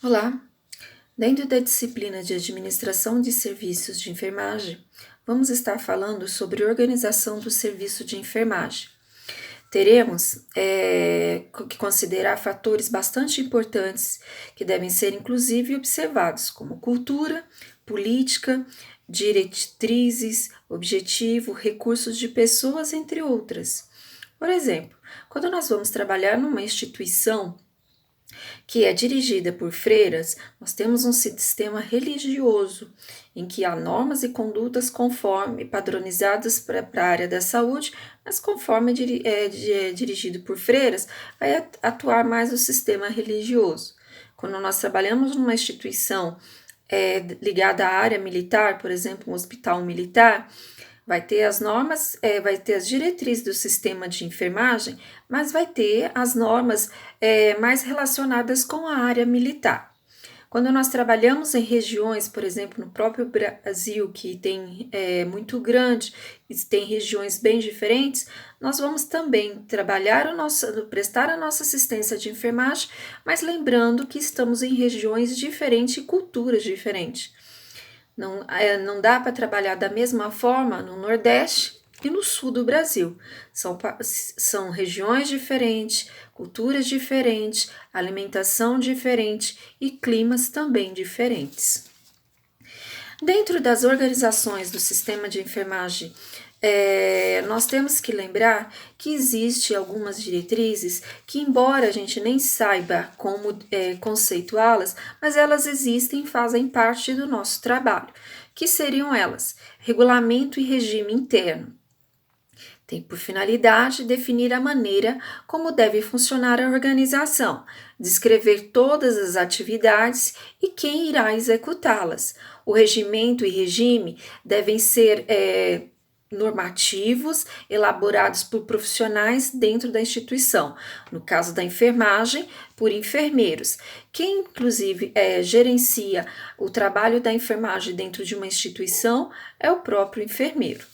Olá! Dentro da disciplina de Administração de Serviços de Enfermagem, vamos estar falando sobre organização do serviço de enfermagem. Teremos que considerar fatores bastante importantes que devem ser inclusive observados, como cultura, política, diretrizes, objetivo, recursos de pessoas, entre outras. Por exemplo, quando nós vamos trabalhar numa instituição que é dirigida por freiras, nós temos um sistema religioso em que há normas e condutas conforme padronizadas para a área da saúde, mas conforme é dirigido por freiras, vai atuar mais o sistema religioso. Quando nós trabalhamos numa instituição ligada à área militar, por exemplo, um hospital militar, vai ter as normas, vai ter as diretrizes do sistema de enfermagem, mas vai ter as normas mais relacionadas com a área militar. Quando nós trabalhamos em regiões, por exemplo, no próprio Brasil, que tem muito grande, e tem regiões bem diferentes, nós vamos também prestar a nossa assistência de enfermagem, mas lembrando que estamos em regiões diferentes e culturas diferentes. Não dá para trabalhar da mesma forma no Nordeste e no Sul do Brasil. São regiões diferentes, culturas diferentes, alimentação diferente e climas também diferentes. Dentro das organizações do sistema de enfermagem, nós temos que lembrar que existe algumas diretrizes que, embora a gente nem saiba como conceituá-las, mas elas existem e fazem parte do nosso trabalho. Que seriam elas? Regulamento e regime interno. Tem por finalidade definir a maneira como deve funcionar a organização, descrever todas as atividades e quem irá executá-las. O regimento e regime devem ser normativos elaborados por profissionais dentro da instituição. No caso da enfermagem, por enfermeiros. Quem, inclusive, gerencia o trabalho da enfermagem dentro de uma instituição é o próprio enfermeiro.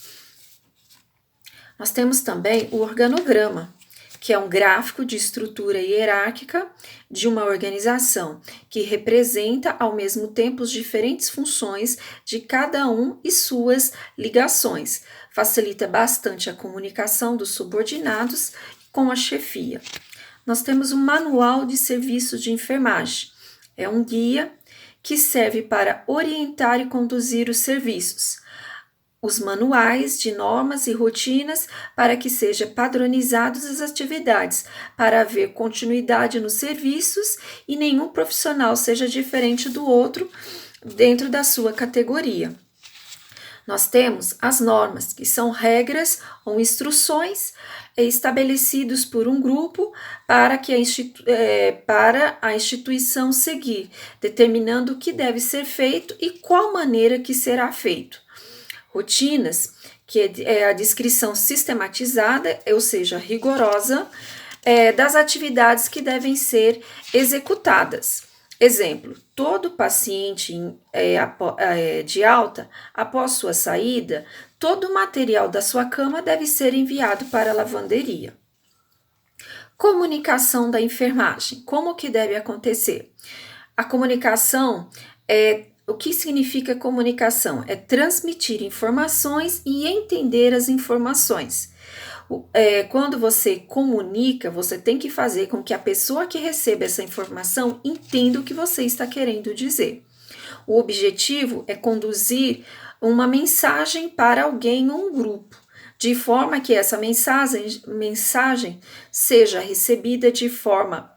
Nós temos também o organograma, que é um gráfico de estrutura hierárquica de uma organização, que representa ao mesmo tempo as diferentes funções de cada um e suas ligações. Facilita bastante a comunicação dos subordinados com a chefia. Nós temos o Manual de Serviços de Enfermagem. É um guia que serve para orientar e conduzir os serviços. Os manuais de normas e rotinas para que sejam padronizadas as atividades, para haver continuidade nos serviços e nenhum profissional seja diferente do outro dentro da sua categoria. Nós temos as normas, que são regras ou instruções estabelecidos por um grupo para a instituição seguir, determinando o que deve ser feito e qual maneira que será feito. Rotinas, que é a descrição sistematizada, ou seja, rigorosa, das atividades que devem ser executadas. Exemplo, todo paciente de alta, após sua saída, todo o material da sua cama deve ser enviado para a lavanderia. Comunicação da enfermagem, como que deve acontecer? A comunicação o que significa comunicação? É transmitir informações e entender as informações. Quando você comunica, você tem que fazer com que a pessoa que receba essa informação entenda o que você está querendo dizer. O objetivo é conduzir uma mensagem para alguém ou um grupo, de forma que essa mensagem seja recebida de forma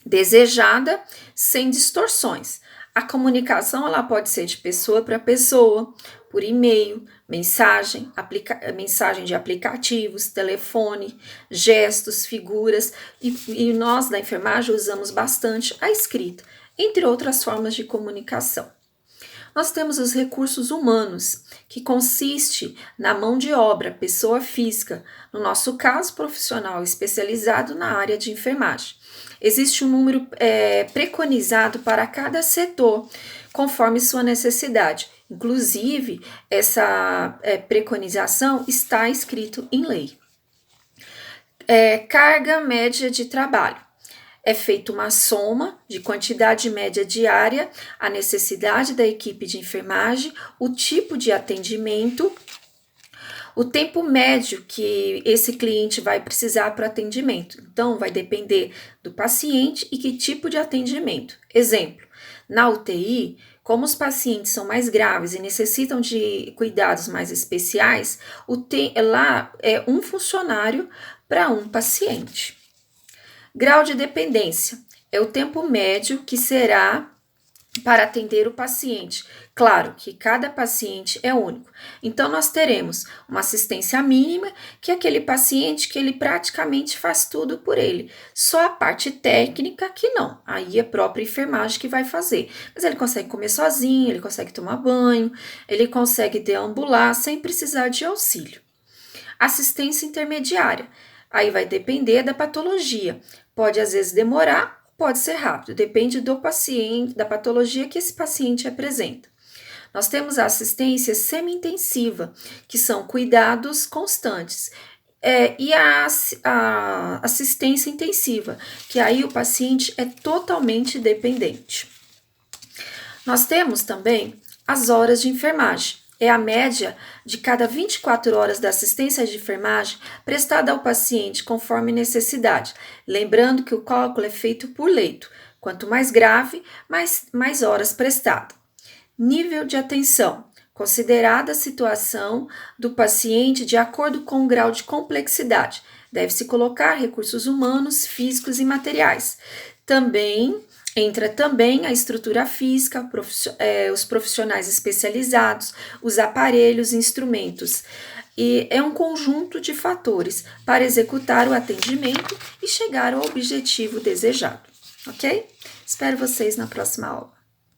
desejada, sem distorções. A comunicação ela pode ser de pessoa para pessoa, por e-mail, mensagem de aplicativos, telefone, gestos, figuras, e nós da enfermagem usamos bastante a escrita, entre outras formas de comunicação. Nós temos os recursos humanos, que consiste na mão de obra, pessoa física, no nosso caso, profissional especializado na área de enfermagem. Existe um número preconizado para cada setor, conforme sua necessidade. Inclusive, essa preconização está escrito em lei. Carga média de trabalho. é feita uma soma de quantidade média diária, a necessidade da equipe de enfermagem, o tipo de atendimento, o tempo médio que esse cliente vai precisar para atendimento. Então, vai depender do paciente e que tipo de atendimento. Exemplo, na UTI, como os pacientes são mais graves e necessitam de cuidados mais especiais, lá é um funcionário para um paciente. Grau de dependência é o tempo médio que será para atender o paciente. Claro que cada paciente é único. Então, nós teremos uma assistência mínima, que é aquele paciente que ele praticamente faz tudo por ele. Só a parte técnica que não. Aí é a própria enfermagem que vai fazer. Mas ele consegue comer sozinho, ele consegue tomar banho, ele consegue deambular sem precisar de auxílio. Assistência intermediária. Aí vai depender da patologia. Pode às vezes demorar, pode ser rápido, depende do paciente, da patologia que esse paciente apresenta. Nós temos a assistência semi-intensiva, que são cuidados constantes, e a assistência intensiva, que aí o paciente é totalmente dependente. Nós temos também as horas de enfermagem. É a média de cada 24 horas da assistência de enfermagem prestada ao paciente conforme necessidade. Lembrando que o cálculo é feito por leito. Quanto mais grave, mais horas prestadas. Nível de atenção. Considerada a situação do paciente de acordo com o grau de complexidade. Deve-se colocar recursos humanos, físicos e materiais. Entra também a estrutura física, os profissionais especializados, os aparelhos, instrumentos. E é um conjunto de fatores para executar o atendimento e chegar ao objetivo desejado, ok? Espero vocês na próxima aula.